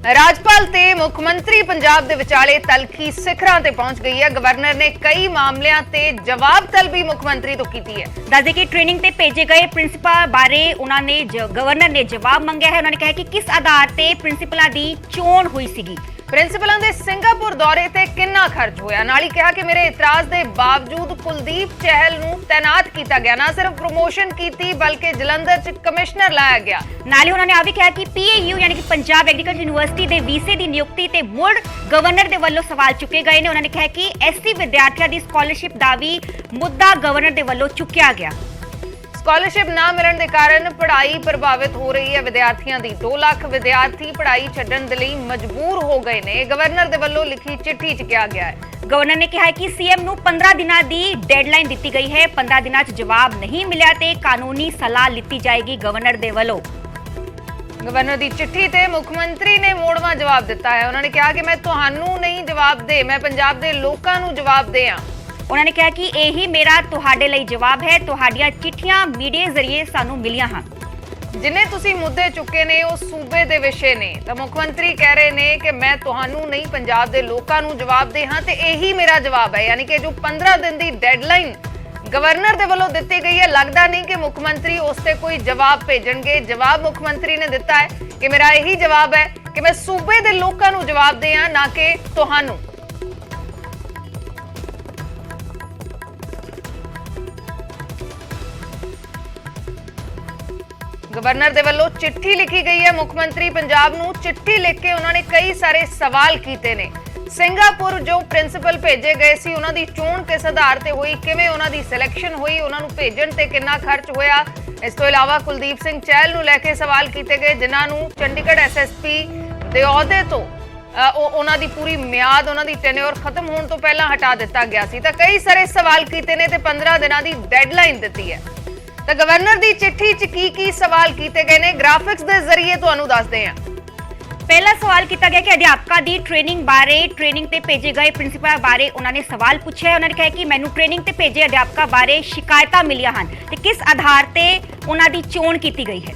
ਰਾਜਪਾਲ ਤੇ ਮੁੱਖ ਮੰਤਰੀ ਪੰਜਾਬ ਦੇ ਵਿਚਾਲੇ ਤਲਖੀ ਸਿਖਰਾਂ ਤੇ ਪਹੁੰਚ ਗਈ ਹੈ। ਗਵਰਨਰ ਨੇ ਕਈ ਮਾਮਲਿਆਂ ਤੇ ਜਵਾਬ ਤਲਬੀ ਮੁੱਖ ਮੰਤਰੀ ਤੋਂ ਕੀਤੀ ਹੈ। ਦੱਸਦੇ ਕਿ ਟ੍ਰੇਨਿੰਗ ਤੇ ਭੇਜੇ ਗਏ ਪ੍ਰਿੰਸੀਪਲ ਬਾਰੇ ਉਹਨਾਂ ਨੇ ਗਵਰਨਰ ਨੇ ਜਵਾਬ ਮੰਗਿਆ ਹੈ। ਉਹਨਾਂ ਨੇ ਕਿਹਾ ਕਿ ਕਿਸ ਆਧਾਰ ਤੇ ਪ੍ਰਿੰਸੀਪਲਾਂ ਦੀ ਚੋਣ ਹੋਈ ਸੀਗੀ, ਪ੍ਰਿੰਸੀਪਲਾਂ ਦੇ ਸਿੰਗਾਪੁਰ ਦੌਰੇ ਤੇ ਕਿੰਨਾ ਖਰਚ ਹੋਇਆ। ਨਾਲ ਹੀ ਕਿਹਾ ਕਿ ਮੇਰੇ ਇਤਰਾਜ਼ ਦੇ ਬਾਵਜੂਦ ਕੁਲਦੀਪ ਚਹਿਲ ਨੂੰ ਤੈਨਾਤ ਕੀਤਾ ਗਿਆ, ਨਾ ਸਿਰਫ ਪ੍ਰਮੋਸ਼ਨ ਕੀਤੀ ਬਲਕਿ ਜਲੰਧਰ 'ਚ ਕਮਿਸ਼ਨਰ ਲਾਇਆ ਗਿਆ। ਨਾਲ ਹੀ ਉਹਨਾਂ ਨੇ ਆ ਵੀ ਕਿਹਾ ਕਿ ਪੀਏਯੂ ਯਾਨੀ ਕਿ ਪੰਜਾਬ ਐਗਰੀਕਲਚਰ ਯੂਨੀਵਰਸਿਟੀ ਦੇ ਵੀਸੇ ਦੀ ਨਿਯੁਕਤੀ ਤੇ ਮੁੜ ਗਵਰਨਰ ਦੇ ਵੱਲੋਂ ਸਵਾਲ ਚੁੱਕੇ ਗਏ ਨੇ। ਉਹਨਾਂ ਨੇ ਕਿਹਾ ਕਿ ਐਸਸੀ ਵਿਦਿਆਰਥੀਆਂ ਦੀ ਸਕਾਲਰਸ਼ਿਪ ਦਾ ਵੀ ਮੁੱਦਾ ਗਵਰਨਰ ਦੇ ਵੱਲੋਂ ਚੁੱਕਿਆ ਗਿਆ। ਸਕਾਲਰਸ਼ਿਪ ਨਾ ਮਿਲਣ ਦੇ ਕਾਰਨ ਪੜ੍ਹਾਈ ਪ੍ਰਭਾਵਿਤ ਹੋ ਰਹੀ ਹੈ ਵਿਦਿਆਰਥੀਆਂ ਦੀ। 2 ਲੱਖ ਵਿਦਿਆਰਥੀ ਪੜ੍ਹਾਈ ਛੱਡਣ ਦੇ ਲਈ ਮਜਬੂਰ ਹੋ ਗਏ ਨੇ। ਗਵਰਨਰ ਦੇ ਵੱਲੋਂ ਲਿਖੀ ਚਿੱਠੀ 'ਚ ਕਿਹਾ ਗਿਆ ਹੈ। ਗਵਰਨਰ ਨੇ ਕਿਹਾ ਕਿ ਸੀਐਮ ਨੂੰ 15 ਦਿਨਾਂ ਦੀ ਡੈਡਲਾਈਨ ਦਿੱਤੀ ਗਈ ਹੈ। 15 ਦਿਨਾਂ 'ਚ ਜਵਾਬ ਨਹੀਂ ਮਿਲਿਆ ਤੇ ਕਾਨੂੰਨੀ ਸਲਾਹ ਲਿੱਤੀ ਜਾਏਗੀ ਗਵਰਨਰ ਦੇ ਵੱਲੋਂ। ਗਵਰਨਰ ਦੀ ਚਿੱਠੀ ਤੇ ਮੁੱਖ ਮੰਤਰੀ ਨੇ ਮੋੜਵਾਂ ਜਵਾਬ ਦਿੱਤਾ ਹੈ। ਉਹਨਾਂ ਨੇ ਕਿਹਾ ਕਿ ਮੈਂ ਤੁਹਾਨੂੰ ਨਹੀਂ ਜਵਾਬ ਦੇ, ਮੈਂ ਪੰਜਾਬ ਦੇ ਲੋਕਾਂ ਨੂੰ ਜਵਾਬ ਦੇ ਹਾਂ। ਉਹਨਾਂ ਨੇ ਕਿਹਾ ਕਿ ਇਹੀ ਮੇਰਾ ਤੁਹਾਡੇ ਲਈ ਜਵਾਬ ਹੈ। ਤੁਹਾਡੀਆਂ ਚਿੱਠੀਆਂ ਮੀਡੀਆ ਜ਼ਰੀਏ ਸਾਨੂੰ ਮਿਲੀਆਂ ਹਨ। ਜਿੰਨੇ ਤੁਸੀਂ ਮੁੱਦੇ ਚੁੱਕੇ ਨੇ ਉਹ ਸੂਬੇ ਦੇ ਵਿਸ਼ੇ ਨੇ, ਤਾਂ ਮੁੱਖ ਮੰਤਰੀ ਕਹਿ ਰਹੇ ਨੇ ਕਿ ਮੈਂ ਤੁਹਾਨੂੰ ਨਹੀਂ ਪੰਜਾਬ ਦੇ ਲੋਕਾਂ ਨੂੰ ਜਵਾਬ ਦੇ ਹਾਂ ਤੇ ਇਹੀ ਮੇਰਾ ਜਵਾਬ ਹੈ। ਯਾਨੀ ਕਿ ਜੋ 15 ਦਿਨ ਦੀ ਡੈਡਲਾਈਨ ਗਵਰਨਰ ਦੇ ਵੱਲੋਂ ਦਿੱਤੀ ਗਈ ਹੈ, ਲੱਗਦਾ ਨਹੀਂ ਕਿ ਮੁੱਖ ਮੰਤਰੀ ਉਸ ਤੇ ਕੋਈ ਜਵਾਬ ਭੇਜਣਗੇ। ਜਵਾਬ ਮੁੱਖ ਮੰਤਰੀ ਨੇ ਦਿੱਤਾ ਹੈ ਕਿ ਮੇਰਾ ਇਹੀ ਜਵਾਬ ਹੈ ਕਿ ਮੈਂ ਸੂਬੇ ਦੇ ਲੋਕਾਂ ਨੂੰ ਜਵਾਬ ਦੇ ਹਾਂ, ਨਾ ਕਿ ਤੁਹਾਨੂੰ। ਗਵਰਨਰ ਦੇ ਵੱਲੋਂ ਚਿੱਠੀ ਲਿਖੀ ਗਈ ਹੈ। ਮੁੱਖ ਮੰਤਰੀ ਪੰਜਾਬ ਨੂੰ ਚਿੱਠੀ ਲਿਖ ਕੇ ਉਹਨਾਂ ਨੇ ਕਈ ਸਾਰੇ ਸਵਾਲ ਕੀਤੇ ਨੇ। ਸਿੰਗਾਪੁਰ ਜੋ ਪ੍ਰਿੰਸੀਪਲ ਭੇਜੇ ਗਏ ਸੀ, ਉਹਨਾਂ ਦੀ ਚੋਣ ਕਿਸ ਆਧਾਰ ਤੇ ਹੋਈ, ਕਿਵੇਂ ਉਹਨਾਂ ਦੀ ਸਿਲੈਕਸ਼ਨ ਹੋਈ, ਉਹਨਾਂ ਨੂੰ ਭੇਜਣ ਤੇ ਕਿੰਨਾ ਖਰਚ ਹੋਇਆ। ਇਸ ਤੋਂ ਇਲਾਵਾ ਕੁਲਦੀਪ ਸਿੰਘ ਚਹਿਲ ਨੂੰ ਲੈ ਕੇ ਸਵਾਲ ਕੀਤੇ ਗਏ, ਜਿਨ੍ਹਾਂ ਨੂੰ ਚੰਡੀਗੜ੍ਹ ਐਸਐਸਪੀ ਦੇ ਅਹੁਦੇ ਤੋਂ ਉਹਨਾਂ ਦੀ ਪੂਰੀ ਮਿਆਦ, ਉਹਨਾਂ ਦੀ ਟੈਨਿਓਰ ਖਤਮ ਹੋਣ ਤੋਂ ਪਹਿਲਾਂ ਹਟਾ ਦਿੱਤਾ ਗਿਆ ਸੀ। ਤਾਂ ਕਈ ਸਾਰੇ ਸਵਾਲ ਕੀਤੇ ਨੇ ਤੇ 15 ਦਿਨਾਂ ਦੀ ਡੈਡਲਾਈਨ ਦਿੱਤੀ ਹੈ। ਤਾਂ ਗਵਰਨਰ ਦੀ ਚਿੱਠੀ 'ਚ ਕੀ ਸਵਾਲ ਕੀਤੇ ਗਏ ਨੇ, ਗ੍ਰਾਫਿਕਸ ਦੇ ਜ਼ਰੀਏ ਤੁਹਾਨੂੰ ਦੱਸਦੇ ਹਾਂ। ਪਹਿਲਾ ਸਵਾਲ ਕੀਤਾ ਗਿਆ ਕਿ ਅਧਿਆਪਕਾਂ ਦੀ ਟ੍ਰੇਨਿੰਗ ਬਾਰੇ, ਟ੍ਰੇਨਿੰਗ ਤੇ ਭੇਜੇ ਗਏ ਪ੍ਰਿੰਸੀਪਲ ਬਾਰੇ ਉਹਨਾਂ ਨੇ ਸਵਾਲ ਪੁੱਛਿਆ। ਉਹਨਾਂ ਨੇ ਕਿਹਾ ਕਿ ਮੈਨੂੰ ਟ੍ਰੇਨਿੰਗ ਤੇ ਭੇਜੇ ਅਧਿਆਪਕਾਂ ਬਾਰੇ ਸ਼ਿਕਾਇਤਾਂ ਮਿਲੀਆਂ ਹਨ ਤੇ ਕਿਸ ਆਧਾਰ ਤੇ ਉਹਨਾਂ ਦੀ ਚੋਣ ਕੀਤੀ ਗਈ ਹੈ।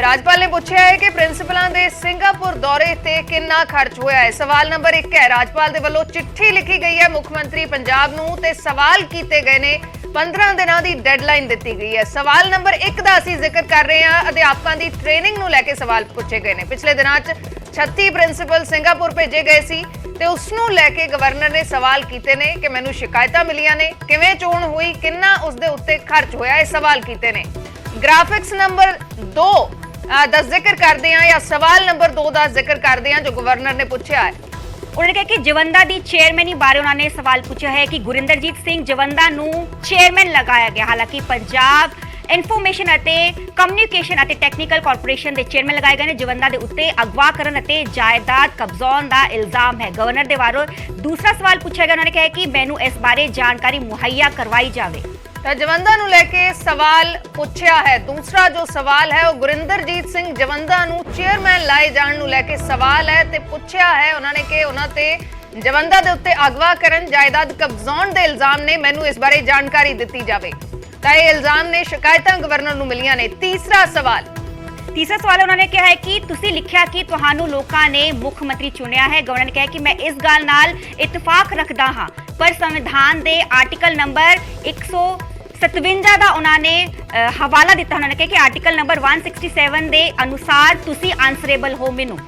ਰਾਜਪਾਲ ਨੇ ਪੁੱਛਿਆ ਹੈ ਕਿ ਪ੍ਰਿੰਸੀਪਲਾਂ ਦੇ ਸਿੰਗਾਪੁਰ ਦੌਰੇ ਤੇ ਕਿੰਨਾ ਖਰਚ ਹੋਇਆ ਹੈ। ਸਵਾਲ ਨੰਬਰ 1 ਹੈ, ਰਾਜਪਾਲ ਦੇ ਵੱਲੋਂ ਚਿੱਠੀ ਲਿਖੀ ਗਈ ਹੈ ਮੁੱਖ ਮੰਤਰੀ ਪੰਜਾਬ ਨੂੰ ਤੇ ਸਵਾਲ ਕੀਤੇ ਗਏ ਨੇ। 15 ਦਿਨਾਂ ਦੀ ਡੈਡਲਾਈਨ ਦਿੱਤੀ ਗਈ ਹੈ। ਸਵਾਲ ਨੰਬਰ 1 ਦਾ ਅਸੀਂ ਜ਼ਿਕਰ ਕਰ ਰਹੇ ਹਾਂ। ਅਧਿਆਪਕਾਂ ਦੀ ਟ੍ਰੇਨਿੰਗ ਨੂੰ ਲੈ ਕੇ ਸਵਾਲ ਪੁੱਛੇ ਗਏ ਨੇ। ਪਿਛਲੇ ਦਿਨਾਂ 'ਚ 36 ਪ੍ਰਿੰਸੀਪਲ ਸਿੰਗਾਪੁਰ ਭੇਜੇ ਗਏ ਸੀ ਤੇ ਉਸ ਨੂੰ ਲੈ ਕੇ ਗਵਰਨਰ ਨੇ ਸਵਾਲ ਕੀਤੇ ਨੇ ਕਿ ਮੈਨੂੰ ਸ਼ਿਕਾਇਤਾਂ ਮਿਲੀਆਂ ਨੇ, ਕਿਵੇਂ ਚੋਣ ਹੋਈ, ਕਿੰਨਾ ਉਸ ਦੇ ਉੱਤੇ ਖਰਚ ਹੋਇਆ, ਇਹ ਸਵਾਲ ਕੀਤੇ ਨੇ। ਗ੍ਰਾਫਿਕਸ ਨੰਬਰ 2 ਦਾ ਜ਼ਿਕਰ ਕਰਦੇ ਹਾਂ ਜਾਂ ਸਵਾਲ ਨੰਬਰ 2 ਦਾ ਜ਼ਿਕਰ ਕਰਦੇ ਹਾਂ ਜੋ ਗਵਰਨਰ ਨੇ ਪੁੱਛਿਆ ਹੈ। ਉਹਨਾਂ ਨੇ ਕਿਹਾ ਕਿ ਜਵੰਦਾ ਦੀ ਚੇਅਰਮੈਨੀ ਬਾਰੇ ਉਹਨਾਂ ਨੇ ਸਵਾਲ ਪੁੱਛਿਆ ਹੈ ਕਿ ਗੁਰਿੰਦਰਜੀਤ ਸਿੰਘ ਜਵੰਦਾ ਨੂੰ ਚੇਅਰਮੈਨ ਲਗਾਇਆ ਗਿਆ। ਹਾਲਾਂਕਿ ਪੰਜਾਬ ਇਨਫੋਰਮੇਸ਼ਨ ਅਤੇ ਕਮਿਊਨੀਕੇਸ਼ਨ ਅਤੇ ਟੈਕਨੀਕਲ ਕਾਰਪੋਰੇਸ਼ਨ ਦੇ ਚੇਅਰਮੈਨ ਲਗਾਏ ਗਏ ਨੇ। ਜਵੰਦਾ ਦੇ ਉੱਤੇ ਅਗਵਾ ਕਰਨ ਅਤੇ ਜਾਇਦਾਦ ਕਬਜ਼ਾਉਣ ਦਾ ਇਲਜ਼ਾਮ ਹੈ। ਗਵਰਨਰ ਦੇ ਵੱਲੋਂ ਦੂਸਰਾ ਸਵਾਲ ਪੁੱਛਿਆ ਗਿਆ। ਉਹਨਾਂ ਨੇ ਕਿਹਾ ਕਿ ਮੈਨੂੰ ਇਸ ਬਾਰੇ ਜਾਣਕਾਰੀ ਮੁਹੱਈਆ ਕਰਵਾਈ ਜਾਵੇ। ਤਾਂ ਜਵੰਦਾ ਨੂੰ ਲੈ ਕੇ ਸਵਾਲ ਪੁੱਛਿਆ ਹੈ। ਦੂਸਰਾ ਜੋ ਸਵਾਲ ਹੈ ਉਹ ਗੁਰਿੰਦਰਜੀਤ ਸਿੰਘ ਜਵੰਦਾ ਨੂੰ ਚੇਅਰਮੈਨ ਲਾਏ ਜਾਣ ਨੂੰ ਲੈ ਕੇ ਸਵਾਲ ਹੈ ਤੇ ਪੁੱਛਿਆ ਹੈ ਉਹਨਾਂ ਨੇ ਕਿ ਉਹਨਾਂ ਤੇ ਜਵੰਦਾ ਦੇ ਉੱਤੇ ਅਗਵਾ ਕਰਨ, ਜਾਇਦਾਦ ਕਬਜ਼ਾਉਣ ਦੇ ਇਲਜ਼ਾਮ ਨੇ, ਮੈਨੂੰ ਇਸ ਬਾਰੇ ਜਾਣਕਾਰੀ ਦਿੱਤੀ ਜਾਵੇ। ਤਾਂ ਇਹ ਇਲਜ਼ਾਮ ਨੇ, ਸ਼ਿਕਾਇਤਾਂ ਗਵਰਨਰ ਨੂੰ ਮਿਲੀਆਂ ਨੇ। ਤੀਸਰਾ ਸਵਾਲ ਉਹਨਾਂ ਨੇ ਕਿਹਾ ਹੈ ਕਿ ਤੁਸੀਂ ਲਿਖਿਆ ਕਿ ਤੁਹਾਨੂੰ ਲੋਕਾਂ ਨੇ ਮੁੱਖ ਮੰਤਰੀ ਚੁਣਿਆ ਹੈ। ਗਵਰਨਰ ਨੇ ਕਿਹਾ ਕਿ ਮੈਂ ਇਸ ਗੱਲ ਨਾਲ ਇਤਫਾਕ ਰੱਖਦਾ ਹਾਂ, ਪਰ ਸੰਵਿਧਾਨ ਦੇ ਆਰਟੀਕਲ ਨੰਬਰ 157 ਦਾ ਉਹਨਾਂ ਨੇ ਹਵਾਲਾ ਦਿੱਤਾ। ਉਹਨਾਂ ਨੇ ਕਿਹਾ ਕਿ ਆਰਟੀਕਲ ਨੰਬਰ 167 ਦੇ ਅਨੁਸਾਰ ਤੁਸੀਂ ਆਨਸਰੇਬਲ ਹੋ, ਮੈਨੂੰ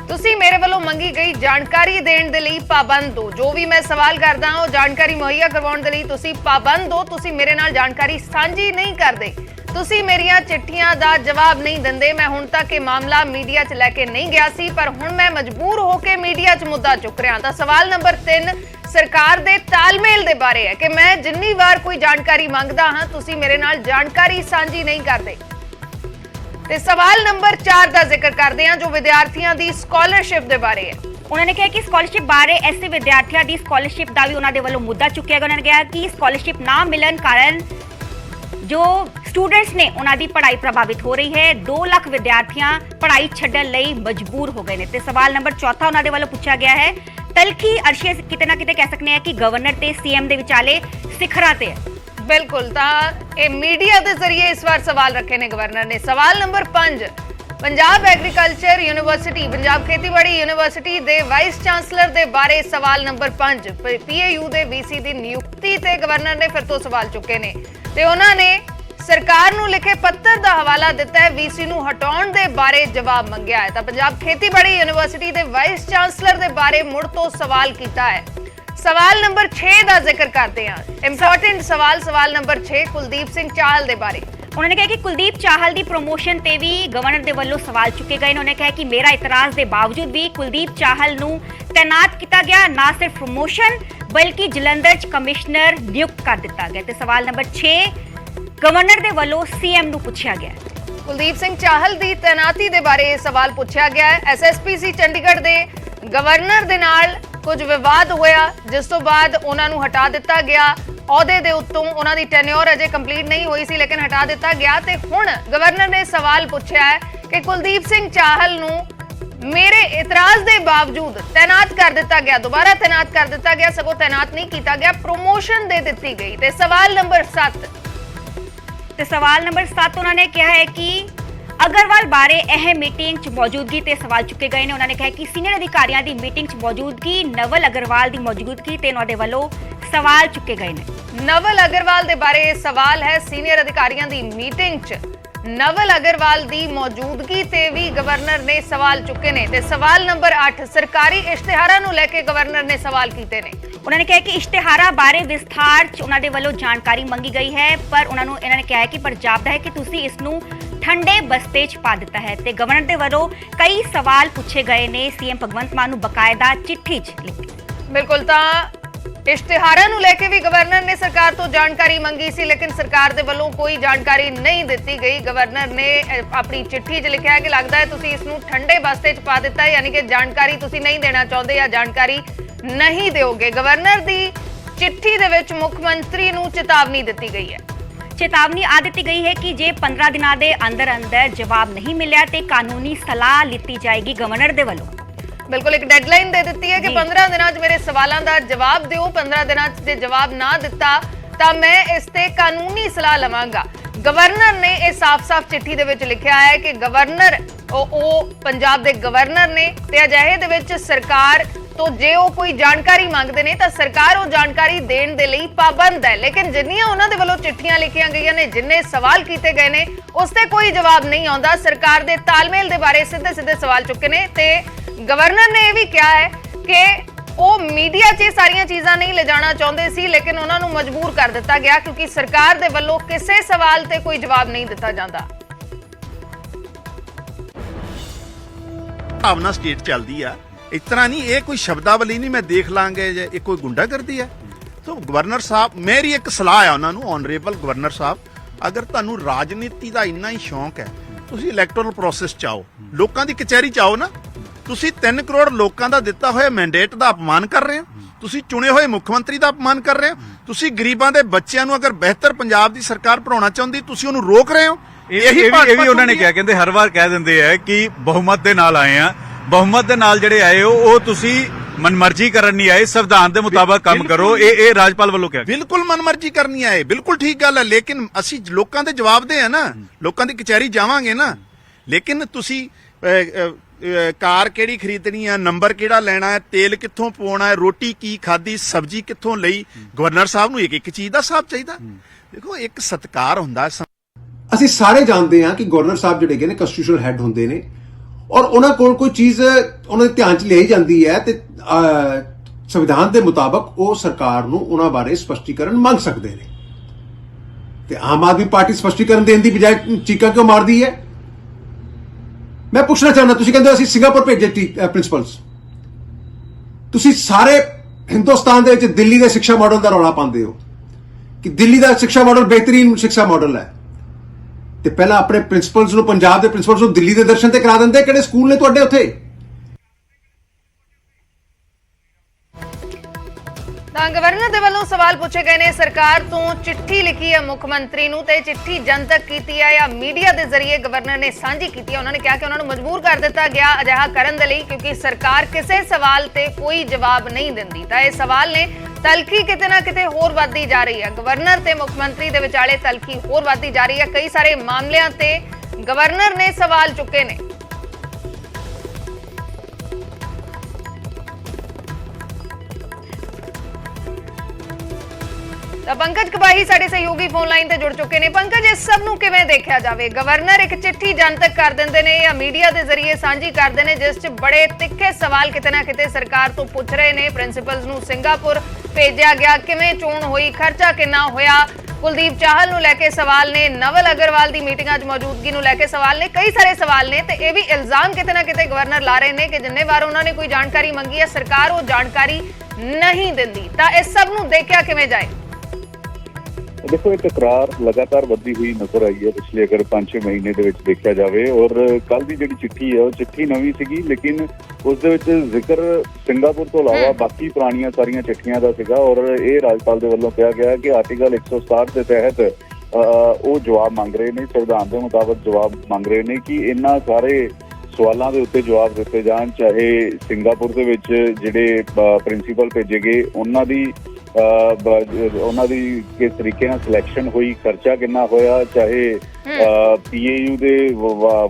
ਤੁਸੀਂ ਮੇਰੇ ਵੱਲੋਂ ਮੰਗੀ ਗਈ ਜਾਣਕਾਰੀ ਦੇਣ ਦੇ ਲਈ ਪਾਬੰਦ ਹੋ। ਜੋ ਵੀ ਮੈਂ ਸਵਾਲ ਕਰਦਾ ਹਾਂ ਉਹ ਜਾਣਕਾਰੀ ਮੁਹੱਈਆ ਕਰਵਾਉਣ ਦੇ ਲਈ ਤੁਸੀਂ ਪਾਬੰਦ ਹੋ। ਤੁਸੀਂ ਮੇਰੇ ਨਾਲ ਜਾਣਕਾਰੀ ਸਾਂਝੀ ਨਹੀਂ ਕਰਦੇ, ਤੁਸੀਂ ਮੇਰੀਆਂ ਚਿੱਠੀਆਂ ਦਾ ਜਵਾਬ ਨਹੀਂ ਦਿੰਦੇ। ਮੈਂ ਹੁਣ ਤੱਕ ਇਹ ਮਾਮਲਾ ਮੀਡੀਆ 'ਚ ਲੈ ਕੇ ਨਹੀਂ ਗਿਆ ਸੀ, ਪਰ ਹੁਣ ਮੈਂ ਮਜਬੂਰ ਹੋ ਕੇ ਮੀਡੀਆ 'ਚ ਮੁੱਦਾ ਚੁੱਕ ਰਿਹਾ। ਤਾਂ ਸਵਾਲ ਨੰਬਰ 3 ਸਰਕਾਰ ਦੇ ਤਾਲਮੇਲ ਦੇ ਬਾਰੇ ਹੈ ਕਿ ਮੈਂ ਜਿੰਨੀ ਵਾਰ ਕੋਈ ਜਾਣਕਾਰੀ ਮੰਗਦਾ ਹਾਂ ਤੁਸੀਂ ਮੇਰੇ ਨਾਲ ਜਾਣਕਾਰੀ ਸਾਂਝੀ ਨਹੀਂ ਕਰਦੇ। ਤੇ ਸਵਾਲ ਨੰਬਰ 4 ਦਾ ਜ਼ਿਕਰ ਕਰਦੇ ਹਾਂ ਜੋ ਵਿਦਿਆਰਥੀਆਂ ਦੀ ਸਕਾਲਰਸ਼ਿਪ ਦੇ ਬਾਰੇ ਹੈ। ਉਹਨਾਂ ਨੇ ਕਿਹਾ ਕਿ ਸਕਾਲਰਸ਼ਿਪ ਬਾਰੇ ਐਸਸੀ ਵਿਦਿਆਰਥੀਆਂ ਦੀ ਸਕਾਲਰਸ਼ਿਪ ਦਾ ਵੀ ਉਹਨਾਂ ਦੇ ਵੱਲੋਂ ਮੁੱਦਾ ਚੁੱਕਿਆ ਗਿਆ। ਉਹਨਾਂ ਨੇ ਕਿਹਾ ਕਿ ਸਕਾਲਰਸ਼ਿਪ ਨਾ ਮਿਲਣ ਕਾਰਨ ਜੋ ਸਟੂਡੈਂਟਸ ਨੇ ਉਹਨਾਂ ਦੀ ਪੜ੍ਹਾਈ ਪ੍ਰਭਾਵਿਤ ਹੋ ਰਹੀ ਹੈ। 2 ਲੱਖ ਵਿਦਿਆਰਥੀਆਂ ਪੜ੍ਹਾਈ ਛੱਡਣ ਲਈ ਮਜਬੂਰ ਹੋ ਗਏ ਨੇ। ਤੇ ਸਵਾਲ ਨੰਬਰ 4 ਉਹਨਾਂ ਦੇ ਵੱਲੋਂ ਪੁੱਛਿਆ ਗਿਆ ਹੈ। ਤਲਖੀ ਅਰਸ਼ੀਏ ਕਿਤੇ ਨਾ ਕਿਤੇ ਕਹਿ ਸਕਦੇ ਹਾਂ ਕਿ ਗਵਰਨਰ ਤੇ ਸੀਐਮ ਦੇ ਵਿਚਾਲੇ ਸਿਖਰਾਂ ਤੇ ਹੈ। ਬਿਲਕੁਲ, ਤਾਂ ਇਹ ਮੀਡੀਆ ਦੇ ਜ਼ਰੀਏ ਇਸ ਵਾਰ ਸਵਾਲ ਰੱਖੇ ਨੇ ਗਵਰਨਰ ਨੇ। ਸਵਾਲ number 5 Punjab agriculture university Punjab खेतीबाड़ी यूनिवर्सिटी दे वाइस चांसलर दे बारे सवाल नंबर 5 पीएयू दे वीसी दी नियुक्ति ते गवर्नर ने फिर तो सवाल चुके ने ते उन्हां ने सरकार नूं लिखे पत्र दा हवाला दिता है, वीसी नूं हटाउण दे बारे जवाब मंगिया है। तां पंजाब खेतीबाड़ी यूनिवर्सिटी दे वाइस चांसलर दे बारे मुड़ तो सवाल कीता है। सवाल नंबर 6 का जिक्र करते हैं, इंपॉर्टेंट सवाल नंबर 6 कुलदीप सिंह चाहल के बारे। उन्होंने कहा कि कुलदीप चाहल की प्रमोशन ते भी गवर्नर के वल्लों सवाल चुके गए। उन्होंने कहा कि मेरा इतराज के बावजूद भी कुलदीप चाहल नूं तैनात किया गया, ना सिर्फ प्रमोशन बल्कि जलंधर च कमिश्नर नियुक्त कर दिता गया। तो सवाल नंबर 6 गवर्नर के वल्लों सीएम नूं पूछा गया। कुलदीप सिंह चाहल की तैनाती के बारे सवाल पूछा गया है। एसएसपीसी चंडीगढ़ के गवर्नर दे नाल कुछ विवाद होया, जिस तो बाद उन्हां नूं हटा दिता गया। अहुदे दे उत्तों उन्हां दी टेन्योर अजे कंप्लीट नहीं हुई सी, लेकिन हटा दिता गया। ते हुण गवर्नर ने सवाल पूछा है कि कुलदीप सिंह चाहल नूं मेरे इतराज के बावजूद तैनात कर दिता गया, दोबारा तैनात कर दिता गया, सगों तैनात नहीं किया गया, प्रमोशन दे दी गई। ते सवाल नंबर 7 उन्होंने कहा है कि अग्रवाल बारे अहम मीटिंग च मौजूदगी ते सवाल चुके गए ने। उन्होंने कहा कि सीनियर अधिकारियों की मीटिंग च मौजूदगी, नवल अग्रवाल की मौजूदगी ते उन्होंने वालों सवाल चुके गए ने। नवल अग्रवाल के बारे सवाल है, सीनियर अधिकारियों की मीटिंग च नवल अग्रवाल की मौजूदगी ते भी गवर्नर ने सवाल चुके ने। ते सवाल नंबर 8 सरकारी इश्तिहारां नूं लैके गवर्नर ने सवाल कीते ने। उन्होंने कहा कि इश्तिहारा बारे विस्तार च उन्होंने वालों जानकारी मंगी गई है, पर उन्होंने कहा है कि पर जापदा है कि तुसी इसनूं ठंडे बस्ते च पा दिता है। ते गवर्नर दे वालों कई सवाल पूछे गए ने, सीएम भगवंत मान नूं बकायदा चिट्ठी च लिखी। बिल्कुल, तां इश्तिहारां नूं लैके भी गवर्नर ने सरकार तो जानकारी मंगी सी, लेकिन सरकार दे वल्लों कोई जानकारी नहीं दिती गई। गवर्नर ने अपनी चिट्ठी च लिखा है कि लगता है तुसी इसनूं ठंडे बस्ते च पा दिता है, यानी कि जानकारी तुसी नहीं देना चाहते या जानकारी नहीं दोगे। गवर्नर दी चिट्ठी दे विच मुख मंत्री नूं चेतावनी दी गई है। चेतावनी आ दी गई है कि जे 15 दिनों के अंदर अंदर जवाब नहीं मिलया तो कानूनी सलाह ली जाएगी गवर्नर दे वल्लों। बिल्कुल एक डेडलाइन दे दी है कि 15 दिनों मेरे सवालों का जवाब दो, 15 दिनों से जवाब ना दिता तो मैं इस ते कानूनी सलाह लवांगा। गवर्नर ने यह साफ-साफ चिट्ठी दे विच लिखा है कि गवर्नर पंजाब दे गवर्नर ने ते अजिहे दे विच सरकार तो जे वो कोई जानकारी मांगते हैं तो सरकार वो जानकारी देने के लिए पाबंद है, लेकिन जिन्नियां उन्होंने वालों चिट्ठियां लिखियां गई ने, जिन्ने सवाल किए गए ने, उसते कोई जवाब नहीं आता। सरकार के तालमेल के बारे सीधे सीधे सवाल चुके ने। ते गवर्नर ने यह भी कहा है कि वो मीडिया च सारियां चीज़ां नहीं ले जाना चाहते सी, लेकिन उन्होंने मजबूर कर दिता गया क्योंकि सरकार के वल्लों किसी सवाल ते कोई जवाब नहीं दिता जाता। भावना स्टेट चलती है, इस तरह नहीं, ये कोई शब्दावली नहीं मैं देख लांगे ये कोई गुंडागर्दी है। तो गवर्नर साहब मेरी एक सलाह है उन्होंने, ऑनरेबल गवर्नर साहब, अगर तुहानू राजनीति का इन्ना ही शौक है, तुसी इलैक्टोरल प्रोसैस चाहो, लोगों की कचहरी चाहो ना। तुसी 3 करोड़ लोगों का दिता हुआ मैंडेट का अपमान कर रहे हो, तुसी चुने हुए मुख्य मंत्री का अपमान कर रहे हो, तुसी गरीबां दे बच्चों नू अगर बेहतर पंजाब की सरकार पढ़ाना चाहती तुसी उन्हें रोक रहे हो। यही उन्होंने क्या कहते हर बार कह देंगे है कि बहुमत दे नाल आए हैं, बहुमत दे नाल जिहड़े आए हो वो तुसी मनमर्जी करन नहीं आए, संविधान के मुताबिक काम करो। ये राजपाल वालों क्या बिल्कुल मनमर्जी करनी आए, बिल्कुल ठीक गल है, लेकिन असी लोगों के जवाब दे है ना, लोगों की कचहरी जावांगे ना। लेकिन तुसी कार केड़ी खरीदनी है, नंबर केड़ा लेना है, तेल कित्थों पवाउणा है, रोटी की खाधी, सब्जी कित्थों लई, गवर्नर साहब नूं एक चीज का हिसाब चाहिए। देखो एक सत्कार हुंदा है। ਅਸੀਂ ਸਾਰੇ ਜਾਣਦੇ ਹਾਂ ਕਿ ਗਵਰਨਰ ਸਾਹਿਬ ਜਿਹੜੇ ਨੇ ਕਨਸਟੀਟਿਊਸ਼ਨਲ ਹੈੱਡ ਹੁੰਦੇ ਨੇ ਔਰ ਉਹਨਾਂ ਕੋਲ ਕੋਈ ਚੀਜ਼ ਉਹਨਾਂ ਦੇ ਧਿਆਨ 'ਚ ਲਈ ਜਾਂਦੀ ਹੈ ਤੇ ਸੰਵਿਧਾਨ ਦੇ ਮੁਤਾਬਕ ਉਹ ਸਰਕਾਰ ਨੂੰ ਉਹਨਾਂ ਬਾਰੇ ਸਪਸ਼ਟੀਕਰਨ ਮੰਗ ਸਕਦੇ ਨੇ ਤੇ ਆਮ ਆਦਮੀ ਪਾਰਟੀ ਸਪਸ਼ਟੀਕਰਨ ਦੇਣ ਦੀ ਬਜਾਏ ਚੀਕਾਂ ਕਿਉਂ ਮਾਰਦੀ ਹੈ। ਮੈਂ ਪੁੱਛਣਾ ਚਾਹੁੰਦਾ, ਤੁਸੀਂ ਕਹਿੰਦੇ ਅਸੀਂ ਸਿੰਗਾਪੁਰ ਭੇਜੇ ਪ੍ਰਿੰਸੀਪਲਸ, ਤੁਸੀਂ ਸਾਰੇ ਹਿੰਦੁਸਤਾਨ ਦੇ ਵਿੱਚ ਦਿੱਲੀ ਦੇ ਸਿੱਖਿਆ ਮਾਡਲ ਦਾ ਰੌਲਾ ਪਾਉਂਦੇ ਹੋ ਕਿ ਦਿੱਲੀ ਦਾ ਸਿੱਖਿਆ ਮਾਡਲ ਬਿਹਤਰੀਨ ਸਿੱਖਿਆ ਮਾਡਲ ਹੈ ਤੇ ਪਹਿਲਾਂ ਆਪਣੇ ਪ੍ਰਿੰਸੀਪਲਸ ਨੂੰ, ਪੰਜਾਬ ਦੇ ਪ੍ਰਿੰਸੀਪਲਸ ਨੂੰ ਦਿੱਲੀ ਦੇ ਦਰਸ਼ਨ ਤੇ ਕਰਾ ਦਿੰਦੇ। ਕਿਹੜੇ ਸਕੂਲ ਨੇ ਤੁਹਾਡੇ ਉੱਥੇ? ਤਾਂ ਗਵਰਨਰ ਦੇ ਵੱਲੋਂ ਸਵਾਲ ਪੁੱਛੇ ਗਏ ਨੇ। ਸਰਕਾਰ ਤੋਂ ਚਿੱਠੀ ਲਿਖੀ ਹੈ ਮੁੱਖ ਮੰਤਰੀ ਨੂੰ ਤੇ ਚਿੱਠੀ ਜਨਤਕ ਕੀਤੀ ਹੈ ਜਾਂ ਮੀਡੀਆ ਦੇ ਜ਼ਰੀਏ ਗਵਰਨਰ ਨੇ ਸਾਂਝੀ ਕੀਤੀ ਹੈ। ਉਹਨਾਂ ਨੇ ਕਿਹਾ ਕਿ ਉਹਨਾਂ ਨੂੰ ਮਜਬੂਰ ਕਰ ਦਿੱਤਾ ਗਿਆ ਅਜਿਹਾ ਕਰਨ ਦੇ ਲਈ ਕਿਉਂਕਿ ਸਰਕਾਰ ਕਿਸੇ ਸਵਾਲ ਤੇ ਕੋਈ ਜਵਾਬ ਨਹੀਂ ਦਿੰਦੀ। ਤਾਂ ਇਹ ਸਵਾਲ ਨੇ ਤਲਖੀ ਕਿਤੇ ਨਾ ਕਿਤੇ ਹੋਰ ਵੱਧਦੀ ਜਾ ਰਹੀ ਹੈ। ਗਵਰਨਰ ਤੇ ਮੁੱਖ ਮੰਤਰੀ ਦੇ ਵਿਚਾਲੇ ਤਲਖੀ ਹੋਰ ਵੱਧਦੀ ਜਾ ਰਹੀ ਹੈ। ਕਈ ਸਾਰੇ ਮਾਮਲਿਆਂ ਤੇ ਗਵਰਨਰ ਨੇ ਸਵਾਲ ਚੁੱਕੇ ਨੇ। ਤਾਂ ਪੰਕਜ ਕਬਾਹੀ ਸਾਡੇ ਸਹਿਯੋਗੀ ਫੋਨ ਲਾਈਨ ਤੇ ਜੁੜ ਚੁੱਕੇ ਨੇ। ਪੰਕਜ, ਇਸ ਸਭ ਨੂੰ ਕਿਵੇਂ ਦੇਖਿਆ ਜਾਵੇ? ਗਵਰਨਰ ਇੱਕ ਚਿੱਠੀ ਜਨਤਕ ਕਰ ਦਿੰਦੇ ਨੇ ਜਾਂ ਮੀਡੀਆ ਦੇ ਜ਼ਰੀਏ ਸਾਂਝੀ ਕਰਦੇ ਨੇ ਜਿਸ 'ਚ ਬੜੇ ਤਿੱਖੇ ਸਵਾਲ ਕਿਤੇ ਨਾ ਕਿਤੇ ਸਰਕਾਰ ਤੋਂ ਪੁੱਛ ਰਹੇ ਨੇ। ਪ੍ਰਿੰਸੀਪਲਸ ਨੂੰ ਸਿੰਗਾਪੁਰ ਭੇਜਿਆ ਗਿਆ, ਕਿਵੇਂ ਚੋਣ ਹੋਈ, ਖਰਚਾ ਕਿੰਨਾ ਹੋਇਆ, ਕੁਲਦੀਪ ਚਾਹਲ ਨੂੰ ਲੈ ਕੇ ਸਵਾਲ ਨੇ, ਨਵਲ ਅਗਰਵਾਲ ਦੀ ਮੀਟਿੰਗਾਂ 'ਚ ਮੌਜੂਦਗੀ ਨੂੰ ਲੈ ਕੇ ਸਵਾਲ ਨੇ, ਕਈ ਸਾਰੇ ਸਵਾਲ ਨੇ। ਤੇ ਇਹ ਵੀ ਇਲਜ਼ਾਮ ਕਿਤੇ ਨਾ ਕਿਤੇ ਗਵਰਨਰ ਲਾ ਰਹੇ ਨੇ ਕਿ ਜਿੰਨੇ ਵਾਰ ਉਹਨਾਂ ਨੇ ਕੋਈ ਜਾਣਕਾਰੀ ਮੰਗੀ ਹੈ ਸਰਕਾਰ ਉਹ ਜਾਣਕਾਰੀ ਨਹੀਂ ਦਿੰਦੀ। ਤਾਂ ਇਸ ਸਭ ਨੂੰ ਦੇਖਿਆ ਕਿਵੇਂ ਜਾਏ? देखो, ये तकरार लगातार बढ़ती हुई नजर आई है पिछले अगर 5-6 महीने ਦੇ ਵਿੱਚ ਦੇਖਿਆ ਜਾਵੇ। ਔਰ ਕੱਲ ਦੀ ਜਿਹੜੀ ਚਿੱਠੀ ਹੈ ਉਹ ਚਿੱਠੀ ਨਵੀਂ ਸੀਗੀ, ਲੇਕਿਨ ਉਸ ਦੇ ਵਿੱਚ ਜ਼ਿਕਰ ਸਿੰਗਾਪੁਰ ਤੋਂ ਇਲਾਵਾ ਬਾਕੀ ਪੁਰਾਣੀਆਂ ਸਾਰੀਆਂ ਚਿੱਠੀਆਂ ਦਾ ਸੀਗਾ। ਔਰ ਇਹ ਰਾਜਪਾਲ ਦੇ ਵੱਲੋਂ ਕਿਹਾ ਗਿਆ ਕਿ ਆਰਟੀਕਲ 160 ਦੇ ਤਹਿਤ ਉਹ ਜਵਾਬ ਮੰਗ ਰਹੇ ਨੇ, ਸੰਵਿਧਾਨ ਦੇ ਮੁਤਾਬਕ ਜਵਾਬ ਮੰਗ ਰਹੇ ਨੇ ਕਿ ਇਹਨਾਂ ਸਾਰੇ ਸਵਾਲਾਂ ਦੇ ਉੱਤੇ ਜਵਾਬ ਦਿੱਤੇ ਜਾਣ। ਚਾਹੇ ਸਿੰਗਾਪੁਰ ਦੇ ਵਿੱਚ ਜਿਹੜੇ ਪ੍ਰਿੰਸੀਪਲ ਭੇਜੇ ਗਏ ਉਹਨਾਂ ਦੀ ਕਿਸ ਤਰੀਕੇ ਨਾਲ ਸਿਲੈਕਸ਼ਨ ਹੋਈ, ਖਰਚਾ ਕਿੰਨਾ ਹੋਇਆ, ਚਾਹੇ ਪੀਏਯੂ ਦੇ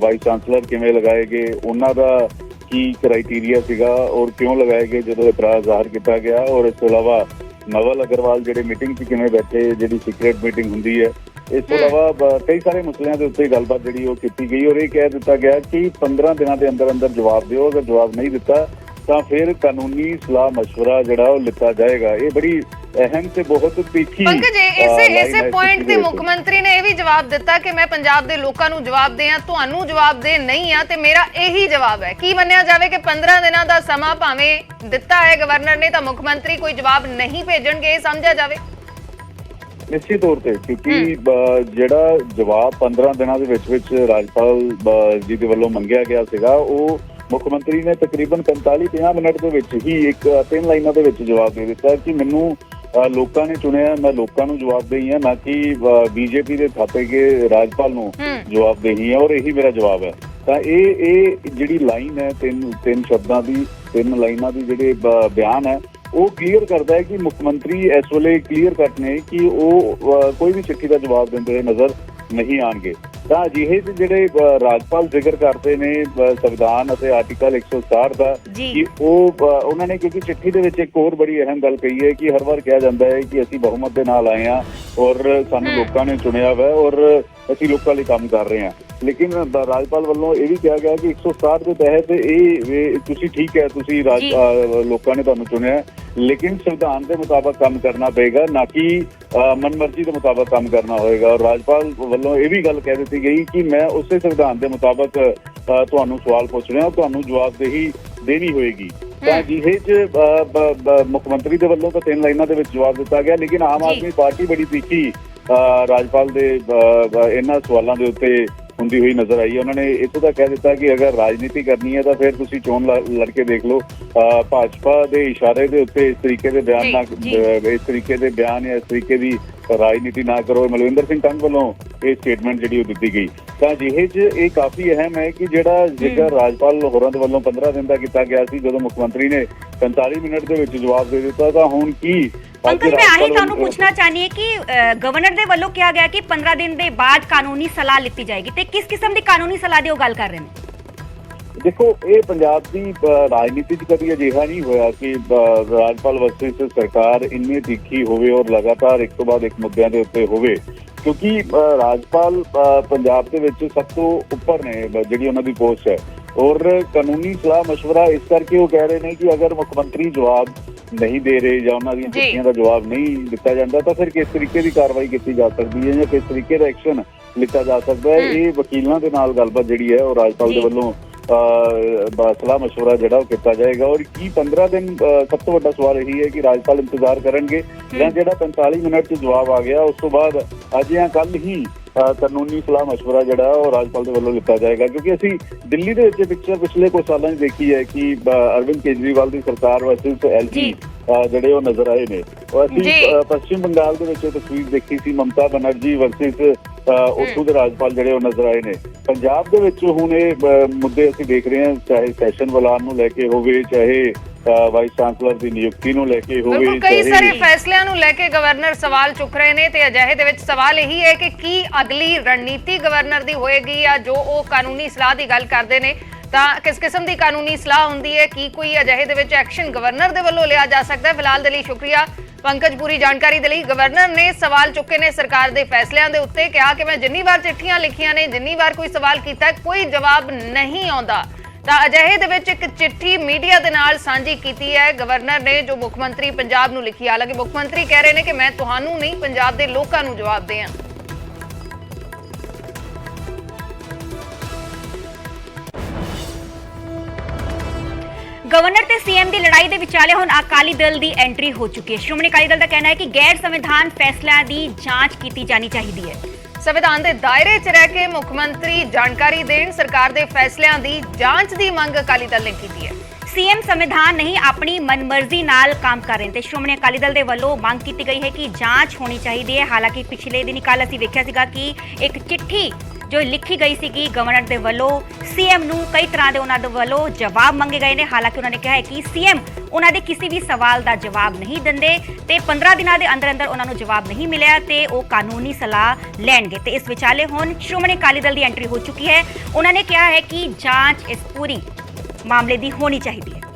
ਵਾਈਸ ਚਾਂਸਲਰ ਕਿਵੇਂ ਲਗਾਏ ਗਏ, ਉਹਨਾਂ ਦਾ ਕੀ ਕ੍ਰਾਈਟੇਰੀਆ ਸੀਗਾ ਔਰ ਕਿਉਂ ਲਗਾਏ ਗਏ ਜਦੋਂ ਇਤਰਾਜ਼ ਜ਼ਾਹਰ ਕੀਤਾ ਗਿਆ। ਔਰ ਇਸ ਤੋਂ ਇਲਾਵਾ ਨਵਲ ਅਗਰਵਾਲ ਜਿਹੜੇ ਮੀਟਿੰਗ 'ਚ ਕਿਵੇਂ ਬੈਠੇ, ਜਿਹੜੀ ਸੀਕ੍ਰੇਟ ਮੀਟਿੰਗ ਹੁੰਦੀ ਹੈ। ਇਸ ਤੋਂ ਇਲਾਵਾ ਕਈ ਸਾਰੇ ਮਸਲਿਆਂ ਦੇ ਉੱਤੇ ਗੱਲਬਾਤ ਜਿਹੜੀ ਉਹ ਕੀਤੀ ਗਈ ਔਰ ਇਹ ਕਹਿ ਦਿੱਤਾ ਗਿਆ ਕਿ 15 ਦਿਨਾਂ ਦੇ ਅੰਦਰ ਅੰਦਰ ਜਵਾਬ ਦਿਓ। ਅਗਰ ਜਵਾਬ ਨਹੀਂ ਦਿੱਤਾ ਤਾਂ ਫਿਰ ਕਾਨੂੰਨੀ ਸਲਾਹ ਮਸ਼ਵਰਾ ਜਿਹੜਾ ਉਹ ਲਿੱਤਾ ਜਾਏਗਾ। ਇਹ ਬੜੀ ਅਹਿਮ ਤੇ ਬਹੁਤ ਤਿੱਖੀ ਪੰਕਜ, ਇਸੇ ਪੁਆਇੰਟ ਤੇ ਮੁੱਖ ਮੰਤਰੀ ਨੇ ਇਹ ਵੀ ਜਵਾਬ ਦਿੱਤਾ ਕਿ ਮੈਂ ਪੰਜਾਬ ਦੇ ਲੋਕਾਂ ਨੂੰ ਜਵਾਬ ਦੇ ਆ, ਤੁਹਾਨੂੰ ਜਵਾਬ ਦੇ ਨਹੀਂ ਆ ਤੇ ਮੇਰਾ ਇਹੀ ਜਵਾਬ ਹੈ। ਕੀ ਮੰਨਿਆ ਜਾਵੇ ਕਿ 15 ਦਿਨਾਂ ਦਾ ਸਮਾਂ ਭਾਵੇਂ ਦਿੱਤਾ ਹੈ ਗਵਰਨਰ ਨੇ ਤਾਂ ਮੁੱਖ ਮੰਤਰੀ ਕੋਈ ਜਵਾਬ ਨਹੀਂ ਭੇਜਣਗੇ, ਇਹ ਸਮਝਿਆ ਜਾਵੇ? ਨਿਸ਼ਚਿਤ ਤੌਰ ਤੇ, ਕਿਉਂਕਿ ਜਿਹੜਾ ਜਵਾਬ 15 ਦਿਨਾਂ ਦੇ ਵਿੱਚ ਰਾਜਪਾਲ ਜੀ ਦੇ ਵੱਲੋਂ ਮੰਗਿਆ ਗਿਆ ਸੀਗਾ ਉਹ ਮੁੱਖ ਮੰਤਰੀ ਨੇ ਤਕਰੀਬਨ 45-50 ਮਿੰਟ ਦੇ ਵਿੱਚ ਹੀ 3 ਲਾਈਨਾਂ ਦੇ ਵਿੱਚ ਜਵਾਬ ਦੇ ਦਿੱਤਾ ਕਿ ਮੈਨੂੰ ਲੋਕਾਂ ਨੇ ਚੁਣਿਆ, ਮੈਂ ਲੋਕਾਂ ਨੂੰ ਜਵਾਬ ਦੇਈ ਹਾਂ, ਨਾ ਕਿ ਬੀਜੇਪੀ ਦੇ ਥਾਪੇ ਕੇ ਰਾਜਪਾਲ ਨੂੰ ਜਵਾਬ ਦੇਈ ਹਾਂ ਔਰ ਇਹੀ ਮੇਰਾ ਜਵਾਬ ਹੈ। ਤਾਂ ਇਹ ਜਿਹੜੀ ਲਾਈਨ ਹੈ ਤਿੰਨ ਸ਼ਬਦਾਂ ਦੀ, 3 ਲਾਈਨਾਂ ਦੀ ਜਿਹੜੇ ਬਿਆਨ ਹੈ ਉਹ ਕਲੀਅਰ ਕਰਦਾ ਹੈ ਕਿ ਮੁੱਖ ਮੰਤਰੀ ਇਸ ਵੇਲੇ ਕਲੀਅਰ ਕੱਟ ਨੇ ਕਿ ਉਹ ਕੋਈ ਵੀ ਚਿੱਠੀ ਦਾ ਜਵਾਬ ਦਿੰਦੇ ਹੋਏ ਨਜ਼ਰ ਨਹੀਂ ਆਉਣਗੇ। ਤਾਂ ਅਜਿਹੇ ਜਿਹੜੇ ਰਾਜਪਾਲ ਜ਼ਿਕਰ ਕਰਦੇ ਨੇ ਸੰਵਿਧਾਨ ਅਤੇ ਆਰਟੀਕਲ 160 ਦਾ ਕਿ ਉਹਨਾਂ ਨੇ, ਕਿਉਂਕਿ ਚਿੱਠੀ ਦੇ ਵਿੱਚ ਇੱਕ ਹੋਰ ਬੜੀ ਅਹਿਮ ਗੱਲ ਕਹੀ ਹੈ ਕਿ ਹਰ ਵਾਰ ਕਿਹਾ ਜਾਂਦਾ ਹੈ ਕਿ ਅਸੀਂ ਬਹੁਮਤ ਦੇ ਨਾਲ ਆਏ ਹਾਂ ਔਰ ਸਾਨੂੰ ਲੋਕਾਂ ਨੇ ਚੁਣਿਆ ਵਾ ਔਰ ਅਸੀਂ ਲੋਕਾਂ ਲਈ ਕੰਮ ਕਰ ਰਹੇ ਹਾਂ। ਲੇਕਿਨ ਰਾਜਪਾਲ ਵੱਲੋਂ ਇਹ ਵੀ ਕਿਹਾ ਗਿਆ ਕਿ 160 ਦੇ ਤਹਿਤ ਇਹ ਤੁਸੀਂ ਠੀਕ ਹੈ, ਤੁਸੀਂ ਲੋਕਾਂ ਨੇ ਤੁਹਾਨੂੰ ਚੁਣਿਆ, ਲੇਕਿਨ ਸੰਵਿਧਾਨ ਦੇ ਮੁਤਾਬਕ ਕੰਮ ਕਰਨਾ ਪਏਗਾ, ਨਾ ਕਿ ਮਨਮਰਜ਼ੀ ਦੇ ਮੁਤਾਬਕ ਕੰਮ ਕਰਨਾ ਹੋਏਗਾ। ਔਰ ਰਾਜਪਾਲ ਵੱਲੋਂ ਇਹ ਵੀ ਗੱਲ ਕਹਿ ਦਿੱਤੀ ਗਈ ਕਿ ਮੈਂ ਉਸੇ ਸੰਵਿਧਾਨ ਦੇ ਮੁਤਾਬਕ ਤੁਹਾਨੂੰ ਸਵਾਲ ਪੁੱਛ ਰਿਹਾ, ਤੁਹਾਨੂੰ ਜਵਾਬਦੇਹੀ ਦੇਣੀ ਹੋਏਗੀ। ਤਾਂ ਜਿਹੇ 'ਚ ਮੁੱਖ ਮੰਤਰੀ ਦੇ ਵੱਲੋਂ ਤਾਂ 3 ਲਾਈਨਾਂ ਦੇ ਵਿੱਚ ਜਵਾਬ ਦਿੱਤਾ ਗਿਆ, ਲੇਕਿਨ ਆਮ ਆਦਮੀ ਪਾਰਟੀ ਬੜੀ ਤਿੱਖੀ ਰਾਜਪਾਲ ਦੇ ਇਹਨਾਂ ਸਵਾਲਾਂ ਦੇ ਉੱਤੇ ਹੁੰਦੀ ਹੋਈ ਨਜ਼ਰ ਆਈ ਹੈ। ਉਹਨਾਂ ਨੇ ਇੱਥੋਂ ਤੱਕ ਕਹਿ ਦਿੱਤਾ ਕਿ ਅਗਰ ਰਾਜਨੀਤੀ ਕਰਨੀ ਹੈ ਤਾਂ ਫਿਰ ਤੁਸੀਂ ਚੋਣ ਲੜ ਕੇ ਦੇਖ ਲਓ। ਭਾਜਪਾ ਦੇ ਇਸ਼ਾਰੇ ਦੇ ਉੱਤੇ ਇਸ ਤਰੀਕੇ ਦੇ ਬਿਆਨ ਜਾਂ ਇਸ ਤਰੀਕੇ ਦੀ ਰਾਜਨੀਤੀ ਨਾ ਕਰੋ। ਮਲਵਿੰਦਰ ਸਿੰਘ ਕੰਗ ਵੱਲੋਂ ਇਹ ਸਟੇਟਮੈਂਟ ਜਿਹੜੀ ਉਹ ਦਿੱਤੀ ਗਈ। ਤਾਂ ਜਿਹੇ 'ਚ ਇਹ ਕਾਫੀ ਅਹਿਮ ਹੈ ਕਿ ਜਿਹੜਾ ਜ਼ਿਕਰ ਰਾਜਪਾਲ ਹੋਰਾਂ ਦੇ ਵੱਲੋਂ 15 ਦਿਨ ਦਾ ਕੀਤਾ ਗਿਆ ਸੀ, ਜਦੋਂ ਮੁੱਖ ਮੰਤਰੀ ਨੇ 45 ਮਿੰਟ ਦੇ ਵਿੱਚ ਜਵਾਬ ਦੇ ਦਿੱਤਾ, ਤਾਂ ਹੁਣ ਕੀ ਅੰਕਲ ਮੈਂ ਆਹੀ ਤੁਹਾਨੂੰ ਪੁੱਛਣਾ ਚਾਹਨੀ ਹੈ ਕਿ ਗਵਰਨਰ ਦੇ ਵੱਲੋਂ ਕਿਹਾ ਗਿਆ ਕਿ 15 ਦਿਨ ਦੇ ਬਾਅਦ ਕਾਨੂੰਨੀ ਸਲਾਹ ਲਿੱਤੀ ਜਾਏਗੀ, ਤੇ ਕਿਸ ਕਿਸਮ ਦੀ ਕਾਨੂੰਨੀ ਸਲਾਹ ਦੀ ਉਹ ਗੱਲ ਕਰ ਰਹੇ ਨੇ? ਦੇਖੋ, ਇਹ ਪੰਜਾਬ ਦੀ ਰਾਜਨੀਤੀ 'ਚ ਕਦੀ ਅਜਿਹਾ ਨਹੀਂ ਹੋਇਆ ਕਿ ਰਾਜਪਾਲ ਵਰਸਸ ਸਰਕਾਰ ਇੰਨੀ ਤਿੱਖੀ ਹੋਵੇ ਔਰ ਲਗਾਤਾਰ ਇੱਕ ਤੋਂ ਬਾਅਦ ਇੱਕ ਮੁੱਦਿਆਂ ਦੇ ਉੱਤੇ ਹੋਵੇ, ਕਿਉਂਕਿ ਰਾਜਪਾਲ ਪੰਜਾਬ ਦੇ ਵਿੱਚ ਸਭ ਤੋਂ ਉੱਪਰ ਨੇ ਜਿਹੜੀ ਉਹਨਾਂ ਦੀ ਪੋਸਟ ਹੈ। ਔਰ ਕਾਨੂੰਨੀ ਸਲਾਹ ਮਸ਼ਵਰਾ ਇਸ ਕਰਕੇ ਉਹ ਕਹਿ ਰਹੇ ਨੇ ਕਿ ਅਗਰ ਮੁੱਖ ਮੰਤਰੀ ਜਵਾਬ ਨਹੀਂ ਦੇ ਰਹੇ ਜਾਂ ਉਹਨਾਂ ਦੀਆਂ ਚਿੱਠੀਆਂ ਦਾ ਜਵਾਬ ਨਹੀਂ ਦਿੱਤਾ ਜਾਂਦਾ ਤਾਂ ਫਿਰ ਕਿਸ ਤਰੀਕੇ ਦੀ ਕਾਰਵਾਈ ਕੀਤੀ ਜਾ ਸਕਦੀ ਹੈ ਜਾਂ ਕਿਸ ਤਰੀਕੇ ਦਾ ਐਕਸ਼ਨ ਲਿੱਤਾ ਜਾ ਸਕਦਾ ਹੈ। ਇਹ ਵਕੀਲਾਂ ਦੇ ਨਾਲ ਗੱਲਬਾਤ ਜਿਹੜੀ ਹੈ ਉਹ ਰਾਜਪਾਲ ਦੇ ਵੱਲੋਂ ਸਲਾਹ ਮਸ਼ਵਰਾ ਜਿਹੜਾ ਉਹ ਕੀਤਾ ਜਾਏਗਾ। ਔਰ ਕੀ 15 ਦਿਨ, ਸਭ ਤੋਂ ਵੱਡਾ ਸਵਾਲ ਇਹੀ ਹੈ ਕਿ ਰਾਜਪਾਲ ਇੰਤਜ਼ਾਰ ਕਰਨਗੇ ਜਾਂ ਜਿਹੜਾ 45 ਮਿੰਟ 'ਚ ਜਵਾਬ ਆ ਗਿਆ ਉਸ ਤੋਂ ਬਾਅਦ ਅੱਜ ਜਾਂ ਕੱਲ ਹੀ ਕਾਨੂੰਨੀ ਸਲਾਹ ਮਸ਼ਵਰਾ ਜਿਹੜਾ ਉਹ ਰਾਜਪਾਲ ਦੇ ਵੱਲੋਂ ਲਿੱਤਾ ਜਾਏਗਾ। ਕਿਉਂਕਿ ਅਸੀਂ ਦਿੱਲੀ ਦੇ ਵਿੱਚ ਪਿਕਚਰ ਪਿਛਲੇ ਕੁਝ ਸਾਲਾਂ 'ਚ ਦੇਖੀ ਹੈ ਕਿ ਅਰਵਿੰਦ ਕੇਜਰੀਵਾਲ ਦੀ ਸਰਕਾਰ ਵਰਸਸ ਐਲਜੀ ਜਿਹੜੇ ਉਹ ਨਜ਼ਰ ਆਏ ਨੇ। ਅਸੀਂ ਪੱਛਮੀ ਬੰਗਾਲ ਦੇ ਵਿੱਚ ਤਸਵੀਰ ਦੇਖੀ ਸੀ ਮਮਤਾ ਬਨਰਜੀ ਵਰਸਸ ਉੱਥੋਂ ਦੇ ਰਾਜਪਾਲ ਜਿਹੜੇ ਉਹ ਨਜ਼ਰ ਆਏ ਨੇ। ਪੰਜਾਬ ਦੇ ਵਿੱਚ ਹੁਣ ਇਹ ਮੁੱਦੇ ਅਸੀਂ ਦੇਖ ਰਹੇ ਹਾਂ, ਚਾਹੇ ਸੈਸ਼ਨ ਬੁਲਾਉਣ ਨੂੰ ਲੈ ਕੇ ਹੋਵੇ, ਚਾਹੇ ਵਾਈਸ ਚਾਂਸਲਰ ਦੀ ਨਿਯੁਕਤੀ ਨੂੰ ਲੈ ਕੇ ਹੋਵੇ, ਕਈ ਸਾਰੇ ਫੈਸਲਿਆਂ ਨੂੰ ਲੈ ਕੇ ਗਵਰਨਰ ਸਵਾਲ ਚੁੱਕ ਰਹੇ ਨੇ। ਤੇ ਅਜਿਹੇ ਦੇ ਵਿੱਚ ਸਵਾਲ ਇਹੀ ਹੈ ਕਿ ਕੀ ਅਗਲੀ ਰਣਨੀਤੀ ਗਵਰਨਰ ਦੀ ਹੋਏਗੀ ਜਾਂ ਜੋ ਉਹ ਕਾਨੂੰਨੀ ਸਲਾਹ ਦੀ ਗੱਲ ਕਰਦੇ ਨੇ ਤਾਂ ਕਿਸ ਕਿਸਮ ਦੀ ਕਾਨੂੰਨੀ ਸਲਾਹ ਹੁੰਦੀ ਹੈ, ਕੀ ਕੋਈ ਅਜਿਹੇ ਦੇ ਵਿੱਚ ਐਕਸ਼ਨ ਗਵਰਨਰ ਦੇ ਵੱਲੋਂ ਲਿਆ ਜਾ ਸਕਦਾ ਹੈ? ਫਿਲਹਾਲ ਦੇ ਲਈ ਸ਼ੁਕਰੀਆ ਪੰਕਜ ਪੂਰੀ ਜਾਣਕਾਰੀ ਦੇ ਲਈ ਗਵਰਨਰ ਨੇ ਸਵਾਲ ਚੁੱਕੇ ਨੇ ਸਰਕਾਰ ਦੇ ਫੈਸਲਿਆਂ ਦੇ ਉੱਤੇ। ਕਿਹਾ ਕਿ ਮੈਂ ਜਿੰਨੀ ਵਾਰ ਚਿੱਠੀਆਂ ਲਿਖੀਆਂ ਨੇ, ਜਿੰਨੀ ਵਾਰ ਕੋਈ ਸਵਾਲ ਕੀਤਾ, ਕੋਈ ਜਵਾਬ ਨਹੀਂ ਆਉਂਦਾ। ਤਾਂ ਅਜਿਹੇ ਦੇ ਵਿੱਚ ਇੱਕ ਚਿੱਠੀ ਮੀਡੀਆ ਦੇ ਨਾਲ ਸਾਂਝੀ ਕੀਤੀ ਹੈ ਗਵਰਨਰ ਨੇ, ਜੋ ਮੁੱਖ ਮੰਤਰੀ ਪੰਜਾਬ ਨੂੰ ਲਿਖੀ। ਹਾਲਾਂਕਿ ਮੁੱਖ ਮੰਤਰੀ ਕਹਿ ਰਹੇ ਨੇ ਕਿ ਮੈਂ ਤੁਹਾਨੂੰ ਨਹੀਂ, ਪੰਜਾਬ ਦੇ ਲੋਕਾਂ ਨੂੰ ਜਵਾਬ ਦਿਆਂ। ਗਵਰਨਰ ਤੇ ਸੀਐਮ ਦੀ ਲੜਾਈ ਦੇ ਵਿਚਾਲੇ ਹੁਣ ਅਕਾਲੀ ਦਲ ਦੀ ਐਂਟਰੀ ਹੋ ਚੁੱਕੀ ਹੈ। ਸ਼੍ਰੋਮਣੀ ਅਕਾਲੀ ਦਲ ਦਾ ਕਹਿਣਾ ਹੈ ਕਿ ਗੈਰ ਸੰਵਿਧਾਨ ਫੈਸਲਿਆਂ ਦੀ ਜਾਂਚ ਕੀਤੀ ਜਾਣੀ ਚਾਹੀਦੀ ਹੈ। ਸੰਵਿਧਾਨ ਦੇ ਦਾਇਰੇ 'ਚ ਰਹਿ ਕੇ ਮੁੱਖ ਮੰਤਰੀ ਜਾਣਕਾਰੀ ਦੇਣ, ਸਰਕਾਰ ਦੇ ਫੈਸਲਿਆਂ ਦੀ ਜਾਂਚ ਦੀ ਮੰਗ ਅਕਾਲੀ ਦਲ ਨੇ ਕੀਤੀ ਹੈ। ਸੀਐਮ ਸੰਵਿਧਾਨ ਨਹੀਂ ਆਪਣੀ ਮਨਮਰਜ਼ੀ ਨਾਲ ਕੰਮ ਕਰ ਰਹੇ ਨੇ ਤੇ ਸ਼੍ਰੋਮਣੀ ਅਕਾਲੀ ਦਲ ਦੇ ਵੱਲੋਂ ਮੰਗ ਕੀਤੀ ਗਈ ਹੈ ਕਿ ਜਾਂਚ ਹੋਣੀ ਚਾਹੀਦੀ ਹੈ। ਹਾਲਾਂਕਿ ਪਿਛਲੇ ਦਿਨੀ ਕੱਲ ਅਸੀਂ ਵੇਖਿਆ ਸੀਗਾ ਕਿ ਇੱਕ ਚਿੱਠੀ ਜੋ ਲਿਖੀ ਗਈ ਸੀਗੀ ਗਵਰਨਰ ਦੇ ਵੱਲੋਂ ਸੀਐਮ ਨੂੰ, ਕਈ ਤਰ੍ਹਾਂ ਦੇ ਉਹਨਾਂ ਦੇ ਵੱਲੋਂ ਜਵਾਬ ਮੰਗੇ ਗਏ ਨੇ। ਹਾਲਾਂਕਿ ਉਹਨਾਂ ਨੇ ਕਿਹਾ ਹੈ ਕਿ ਸੀਐਮ ਉਹਨਾਂ ਦੇ ਕਿਸੇ ਵੀ ਸਵਾਲ ਦਾ ਜਵਾਬ ਨਹੀਂ ਦਿੰਦੇ ਤੇ 15 ਦਿਨਾਂ ਦੇ ਅੰਦਰ ਅੰਦਰ ਉਹਨਾਂ ਨੂੰ ਜਵਾਬ ਨਹੀਂ ਮਿਲਿਆ ਤੇ ਉਹ ਕਾਨੂੰਨੀ ਸਲਾਹ ਲੈਣਗੇ। ਤੇ ਇਸ ਵਿਚਾਲੇ ਹੁਣ ਸ਼੍ਰੋਮਣੀ ਅਕਾਲੀ ਦਲ ਦੀ ਐਂਟਰੀ ਹੋ ਚੁੱਕੀ ਹੈ। ਉਹਨਾਂ ਨੇ ਕਿਹਾ ਹੈ ਕਿ ਜਾਂਚ ਇਸ ਪੂਰੀ ਮਾਮਲੇ ਦੀ ਹੋਣੀ ਚਾਹੀਦੀ ਹੈ।